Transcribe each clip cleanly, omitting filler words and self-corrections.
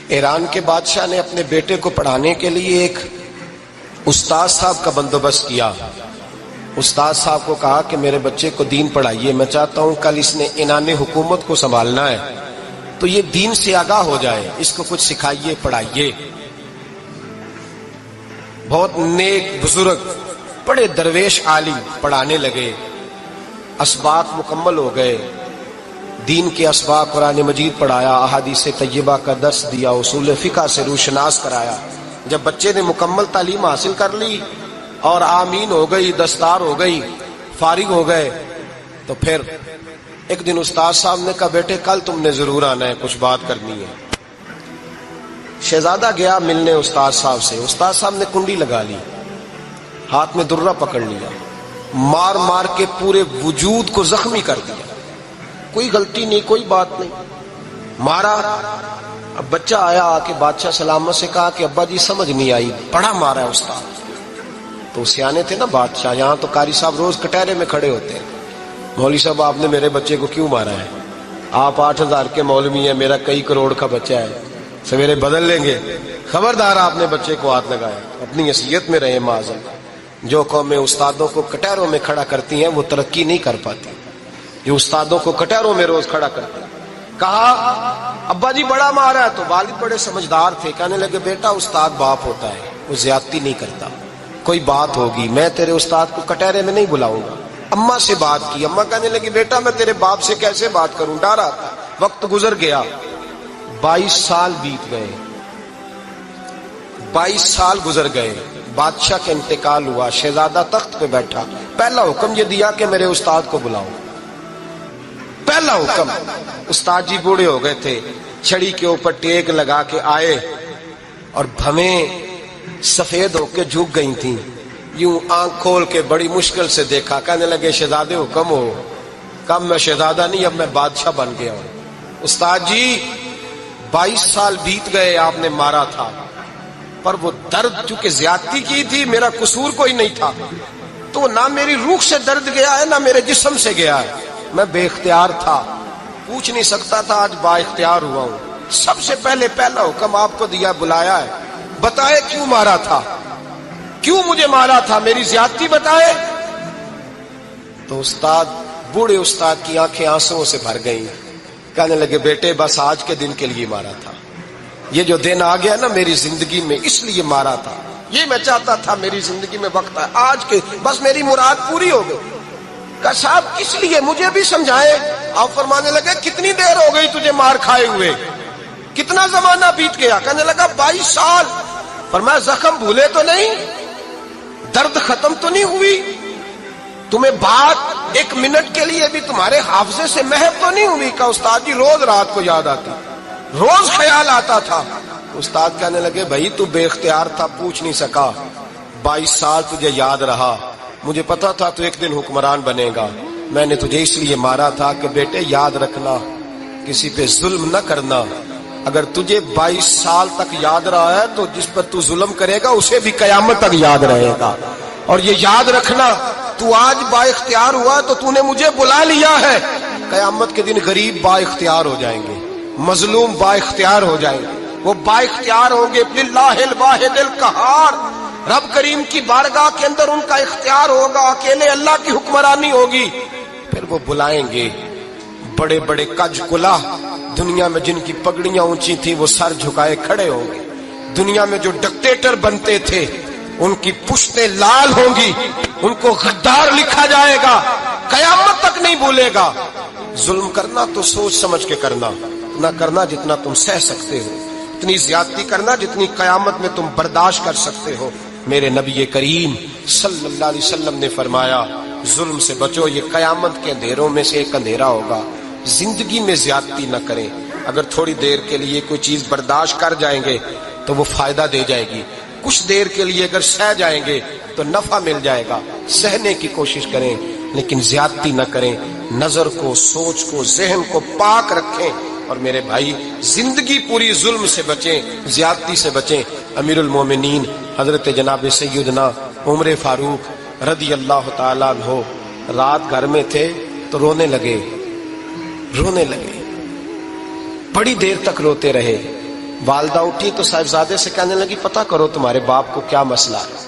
ایران کے بادشاہ نے اپنے بیٹے کو پڑھانے کے لیے ایک استاد صاحب کا بندوبست کیا. استاد صاحب کو کہا کہ میرے بچے کو دین پڑھائیے، میں چاہتا ہوں کل اس نے عنان حکومت کو سنبھالنا ہے تو یہ دین سے آگاہ ہو جائے، اس کو کچھ سکھائیے، پڑھائیے. بہت نیک بزرگ بڑے درویش عالم پڑھانے لگے، اسباق مکمل ہو گئے، دین کے اسباق قرآن مجید پڑھایا، احادیث طیبہ کا درس دیا، اصول فقہ سے روشناس کرایا. جب بچے نے مکمل تعلیم حاصل کر لی اور آمین ہو گئی، دستار ہو گئی، فارغ ہو گئے، تو پھر ایک دن استاد صاحب نے کہا بیٹے کل تم نے ضرور آنا ہے، کچھ بات کرنی ہے. شہزادہ گیا ملنے استاد صاحب سے. استاد صاحب نے کنڈی لگا لی، ہاتھ میں درہ پکڑ لیا، مار مار کے پورے وجود کو زخمی کر دیا. کوئی غلطی نہیں، کوئی بات نہیں، مارا. اب بچہ آیا آ کے بادشاہ سلامت سے کہا کہ ابا جی سمجھ نہیں آئی، بڑا مارا ہے استاد. تو سیانے تھے نا بادشاہ، یہاں تو قاری صاحب روز کٹہرے میں کھڑے ہوتے ہیں، مولوی صاحب آپ نے میرے بچے کو کیوں مارا ہے؟ آپ 8,000 کے مولوی ہیں، میرا کئی کروڑ کا بچہ ہے، سویرے بدل لیں گے. خبردار آپ نے بچے کو ہاتھ لگایا، اپنی حیثیت میں رہے معاذ. جو قومیں استادوں کو کٹہروں میں کھڑا کرتی ہیں وہ ترقی نہیں کر پاتی. جو استادوں کو کٹہروں میں روز کھڑا کرتے ہیں. کہا ابا جی بڑا مارا ہے. تو والد بڑے سمجھدار تھے، کہنے لگے بیٹا استاد باپ ہوتا ہے، وہ زیادتی نہیں کرتا، کوئی بات ہوگی میں تیرے استاد کو کٹہرے میں نہیں بلاؤں گا. اماں سے بات کی، اماں کہنے لگی بیٹا میں تیرے باپ سے کیسے بات کروں، ڈر آتا. وقت گزر گیا، 22 سال بیت گئے، 22 سال گزر گئے. بادشاہ کا انتقال ہوا، شہزادہ تخت پہ بیٹھا. پہلا حکم یہ دیا کہ میرے استاد کو بلاؤ. پہلا حکم. استاد جی بوڑھے ہو گئے تھے، چھڑی کے اوپر ٹیک لگا کے آئے اور بھویں سفید ہو کے جھک گئی تھیں. یوں آنکھ کھول کے بڑی مشکل سے دیکھا، کہنے لگے شہزادے حکم ہو. کم میں شہزادہ نہیں، اب میں بادشاہ بن گیا ہوں. استاد جی 22 سال بیت گئے، آپ نے مارا تھا، پر وہ درد چونکہ زیادتی کی تھی، میرا قصور کوئی نہیں تھا، تو نہ میری روح سے درد گیا ہے نہ میرے جسم سے گیا ہے. میں بے اختیار تھا، پوچھ نہیں سکتا تھا، آج با اختیار ہوا ہوں. سب سے پہلے پہلا حکم آپ کو دیا، بلایا ہے، بتائے کیوں مارا تھا، کیوں مجھے مارا تھا، میری زیادتی بتائے. تو استاد بوڑھے استاد کی آنکھیں آنسوؤں سے بھر گئیں. کہنے لگے بیٹے بس آج کے دن کے لیے مارا تھا، یہ جو دن آ گیا نا میری زندگی میں اس لیے مارا تھا، یہ میں چاہتا تھا میری زندگی میں وقت ہے آج کے، بس میری مراد پوری ہو گئی. کہا صاحب کس لیے، مجھے بھی سمجھائے. آپ فرمانے لگے کتنی دیر ہو گئی تجھے مار کھائے ہوئے، کتنا زمانہ بیت گیا. کہنے لگا 22 سال. فرمایا زخم بھولے تو نہیں، درد ختم تو نہیں ہوئی، تمہیں بات 1 منٹ کے لیے بھی تمہارے حافظے سے محو تو نہیں ہوئی. کہا استاد جی روز رات کو یاد آتی، روز خیال آتا تھا. استاد کہنے لگے بھائی تو بے اختیار تھا، پوچھ نہیں سکا، 22 سال تجھے یاد رہا، مجھے پتا تھا تو ایک دن حکمران بنے گا. میں نے تجھے اس لیے مارا تھا کہ بیٹے یاد رکھنا، کسی پہ ظلم نہ کرنا. اگر تجھے 22 سال تک یاد رہا ہے تو جس پر تو ظلم کرے گا اسے بھی قیامت تک یاد رہے گا. اور یہ یاد رکھنا تو آج با اختیار ہوا تو تو نے مجھے بلا لیا ہے، قیامت کے دن غریب با اختیار ہو جائیں گے، مظلوم با اختیار ہو جائیں گے. وہ با اختیار ہوں گے للہ الواحد القہار، رب کریم کی بارگاہ کے اندر ان کا اختیار ہوگا، اکیلے اللہ کی حکمرانی ہوگی. پھر وہ بلائیں گے بڑے بڑے کج کلا، دنیا میں جن کی پگڑیاں اونچی تھی وہ سر جھکائے کھڑے ہوں گے. دنیا میں جو ڈکٹیٹر بنتے تھے ان کی پشتیں لال ہوں گی، ان کو غدار لکھا جائے گا، قیامت تک نہیں بھولے گا. ظلم کرنا تو سوچ سمجھ کے کرنا، اتنا کرنا جتنا تم سہ سکتے ہو، اتنی زیادتی کرنا جتنی قیامت میں تم برداشت کر سکتے ہو. میرے نبی کریم صلی اللہ علیہ وسلم نے فرمایا ظلم سے بچو، یہ قیامت کے اندھیروں میں سے ایک اندھیرا ہوگا. زندگی میں زیادتی نہ کریں. اگر تھوڑی دیر کے لیے کوئی چیز برداشت کر جائیں گے تو وہ فائدہ دے جائے گی، کچھ دیر کے لیے اگر سہ جائیں گے تو نفع مل جائے گا. سہنے کی کوشش کریں لیکن زیادتی نہ کریں. نظر کو، سوچ کو، ذہن کو پاک رکھیں. اور میرے بھائی زندگی پوری ظلم سے بچیں، زیادتی سے بچیں. امیر المومنین حضرت جناب سیدنا عمر فاروق رضی اللہ تعالیٰ عنہ رات گھر میں تھے تو رونے لگے، بڑی دیر تک روتے رہے. والدہ اٹھی تو صاحبزادے سے کہنے لگی پتہ کرو تمہارے باپ کو کیا مسئلہ ہے۔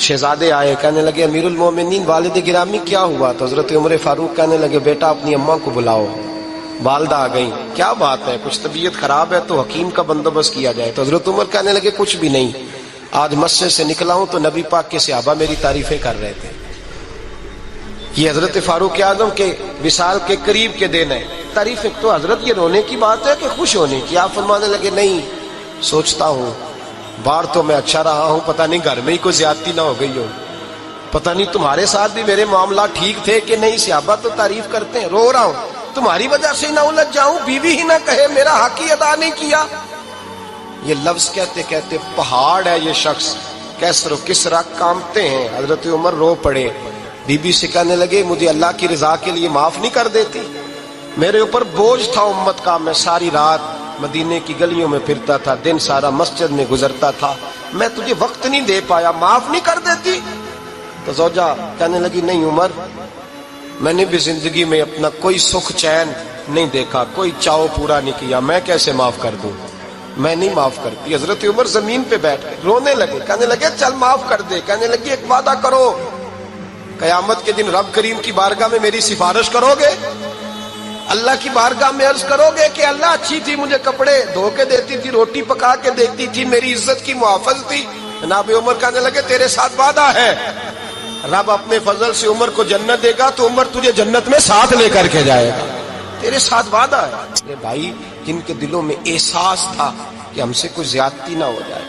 شہزادے آئے، کہنے لگے امیر المومنین والد گرامی کیا ہوا؟ تو حضرت عمر فاروق کہنے لگے بیٹا اپنی اماں کو بلاؤ۔ والدہ آ گئیں، کیا بات ہے؟ کچھ طبیعت خراب ہے تو حکیم کا بندوبست کیا جائے۔ تو حضرت عمر کہنے لگے کچھ بھی نہیں، آج مسجد سے نکلا ہوں تو نبی پاک کے صحابہ میری تعریفیں کر رہے تھے۔ یہ حضرت فاروق اعظم کے وصال کے قریب کے دن ہے۔ تعریفیں تو حضرت یہ رونے کی بات ہے کہ خوش ہونے کی؟ آپ فرمانے لگے نہیں، سوچتا ہوں باہر تو میں اچھا رہا ہوں، پتہ نہیں گھر میں ہی کوئی زیادتی نہ ہو گئی ہو، پتہ نہیں تمہارے ساتھ بھی میرے معاملات ٹھیک تھے کہ نہیں، صحابہ تو تعریف کرتے ہیں، رو رہا ہوں تمہاری وجہ سے نہ الجھ جاؤں، بیوی ہی نہ کہے میرا حق ہی ادا نہیں کیا۔ یہ لفظ کہتے کہتے پہاڑ ہے یہ شخص، کیسر و کسرا کانپتے ہیں۔ حضرت عمر رو پڑے، بی بی سے کہنے لگے مجھے اللہ کی رضا کے لیے معاف نہیں کر دیتی؟ میرے اوپر بوجھ تھا امت کا، میں ساری رات مدینے کی گلیوں میں پھرتا تھا، دن سارا مسجد میں گزرتا تھا، میں تجھے وقت نہیں دے پایا، معاف نہیں کر دیتی؟ تو زوجہ کہنے لگی نہیں عمر، میں نے بھی زندگی میں اپنا کوئی سکھ چین نہیں دیکھا، کوئی چاؤ پورا نہیں کیا، میں کیسے معاف کر دوں؟ میں نہیں معاف کرتی۔ حضرت عمر زمین پہ بیٹھ گئے، رونے لگے، کہنے لگے چل معاف کر دے۔ کہنے لگی ایک وعدہ کرو، قیامت کے دن رب کریم کی بارگاہ میں میری سفارش کرو گے؟ اللہ کی بارگاہ میں عرض کرو گے کہ اللہ اچھی تھی، مجھے کپڑے دھو کے دیتی تھی، روٹی پکا کے دیتی تھی، میری عزت کی محافظ تھی؟ جناب عمر کہنے لگے تیرے ساتھ وعدہ ہے، رب اپنے فضل سے عمر کو جنت دے گا تو عمر تجھے جنت میں ساتھ لے کر کے جائے گا، تیرے ساتھ وعدہ ہے۔ یہ بھائی جن کے دلوں میں احساس تھا کہ ہم سے کوئی زیادتی نہ ہو جائے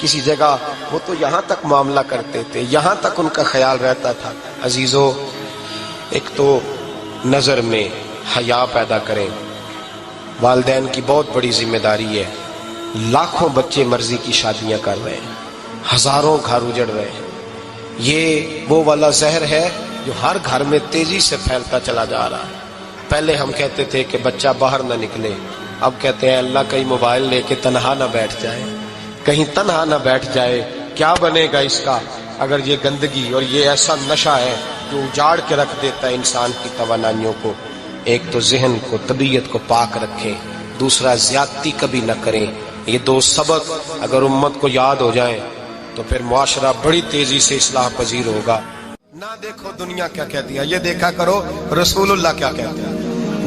کسی جگہ، وہ تو یہاں تک معاملہ کرتے تھے، یہاں تک ان کا خیال رہتا تھا۔ عزیزو، ایک تو نظر میں حیا پیدا کریں، والدین کی بہت بڑی ذمہ داری ہے۔ لاکھوں بچے مرضی کی شادیاں کر رہے ہیں، ہزاروں گھر اجڑ رہے ہیں، یہ وہ والا زہر ہے جو ہر گھر میں تیزی سے پھیلتا چلا جا رہا ہے۔ پہلے ہم کہتے تھے کہ بچہ باہر نہ نکلے، اب کہتے ہیں اللہ کہیں موبائل لے کے تنہا نہ بیٹھ جائے، کہیں تنہا نہ بیٹھ جائے، کیا بنے گا اس کا اگر یہ گندگی اور یہ ایسا نشہ ہے جو اجاڑ کے رکھ دیتا ہے انسان کی توانائیوں کو۔ ایک تو ذہن کو، طبیعت کو پاک رکھیں، دوسرا زیادتی کبھی نہ کریں۔ یہ دو سبق اگر امت کو یاد ہو جائیں تو پھر معاشرہ بڑی تیزی سے اصلاح پذیر ہوگا۔ نہ دیکھو دنیا کیا کہتی ہے، یہ دیکھا کرو رسول اللہ کیا کہتے ہیں۔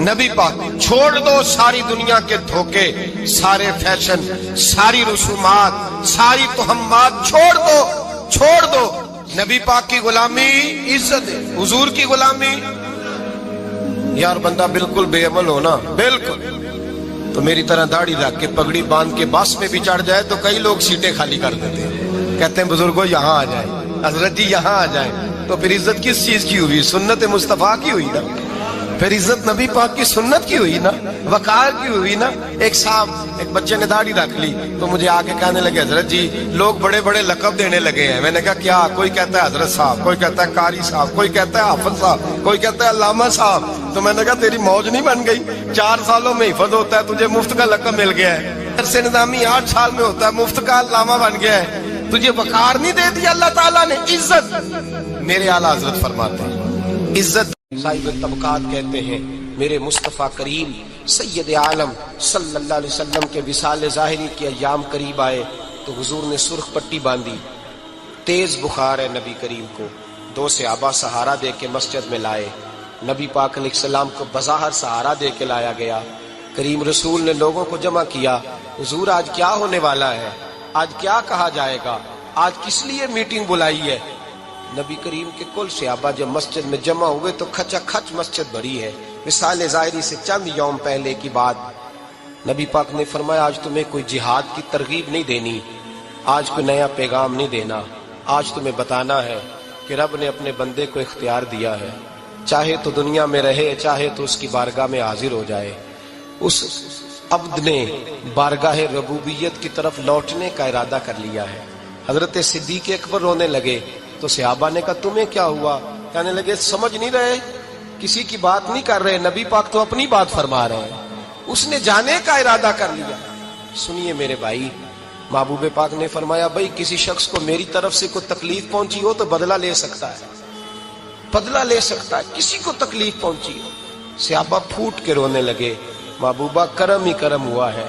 نبی پاک چھوڑ دو ساری دنیا کے دھوکے، سارے فیشن، ساری رسومات، ساری تہمات چھوڑ دو۔ نبی پاک کی غلامی عزت ہے، حضور کی غلامی۔ یار بندہ بالکل بے عمل ہو نا، بالکل، تو میری طرح داڑھی رکھ کے پگڑی باندھ کے بس میں بھی چڑھ جائے تو کئی لوگ سیٹیں خالی کر دیتے ہیں، کہتے ہیں بزرگوں یہاں آ جائیں، حضرت جی یہاں آ جائیں، تو پھر عزت کس چیز کی ہوئی؟ سنت مصطفیٰ کی ہوئی نا، پھر عزت نبی پاک کی سنت کی ہوئی نا، وقار کی ہوئی نا۔ ایک صاحب، ایک بچے نے داڑھی رکھ لی تو مجھے آ کے کہنے لگے حضرت جی لوگ بڑے بڑے لقب دینے لگے ہیں۔ میں نے کہا کیا؟ کوئی کہتا ہے حضرت صاحب، کوئی کہتا ہے قاری صاحب، کوئی کہتا ہے حافظ صاحب، کوئی کہتا ہے علامہ صاحب۔ تو میں نے کہا تیری موج نہیں بن گئی؟ 4 سالوں میں حفظ ہوتا ہے، تجھے مفت کا لقب مل گیا ہے، عرصے نظامی 8 سال میں ہوتا ہے، مفت کا علامہ بن گیا ہے، تجھے وقار نہیں دے دیا اللہ تعالیٰ نے؟ عزت، میرے اعلیٰ حضرت فرماتے ہیں عزت صاحب طبقات کہتے ہیں۔ میرے مصطفیٰ کریم سید عالم صلی اللہ علیہ وسلم کے وصال ظاہری کے ایام قریب آئے تو حضور نے سرخ پٹی باندھی، تیز بخار ہے نبی کریم کو، 2 صحابہ سہارا دے کے مسجد میں لائے، نبی پاک علیہ السلام کو بظاہر سہارا دے کے لایا گیا۔ کریم رسول نے لوگوں کو جمع کیا، حضور آج کیا ہونے والا ہے، آج کیا کہا جائے گا، آج کس لیے میٹنگ بلائی ہے؟ نبی کریم کے کل صحابہ جب مسجد میں جمع ہوئے تو کھچا کھچ مسجد بھری ہے۔ وصال ظاہری سے چند یوم پہلے کی بات، نبی پاک نے فرمایا آج تمہیں کوئی جہاد کی ترغیب نہیں دینی، آج کوئی نیا پیغام نہیں دینا، آج تمہیں بتانا ہے کہ رب نے اپنے بندے کو اختیار دیا ہے، چاہے تو دنیا میں رہے، چاہے تو اس کی بارگاہ میں حاضر ہو جائے۔ اس عبد نے بارگاہ ربوبیت کی طرف لوٹنے کا ارادہ کر لیا ہے۔ حضرت صدیق اکبر رونے لگے تو صحابہ نے کہا تمہیں کیا ہوا؟ کہنے لگے سمجھ نہیں رہے، کسی کی بات نہیں کر رہے، نبی پاک تو اپنی بات فرما رہے ہیں، اس نے جانے کا ارادہ کر لیا۔ سنیے میرے بھائی، محبوب پاک نے فرمایا بھائی کسی شخص کو میری طرف سے کوئی تکلیف پہنچی ہو تو بدلہ لے سکتا ہے، بدلہ لے سکتا ہے، کسی کو تکلیف پہنچی ہو۔ صحابہ پھوٹ کے رونے لگے، محبوبہ کرم ہی کرم ہوا ہے،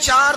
4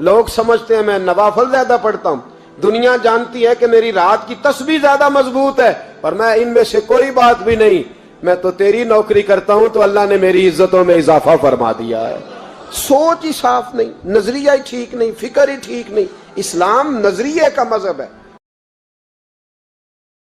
لوگ سمجھتے ہیں میں نوافل زیادہ پڑھتا ہوں، دنیا جانتی ہے کہ میری رات کی تسبیح زیادہ مضبوط ہے، اور میں ان میں سے کوئی بات بھی نہیں، میں تو تیری نوکری کرتا ہوں تو اللہ نے میری عزتوں میں اضافہ فرما دیا ہے۔ سوچ ہی صاف نہیں، نظریہ ہی ٹھیک نہیں، فکر ہی ٹھیک نہیں۔ اسلام نظریے کا مذہب ہے۔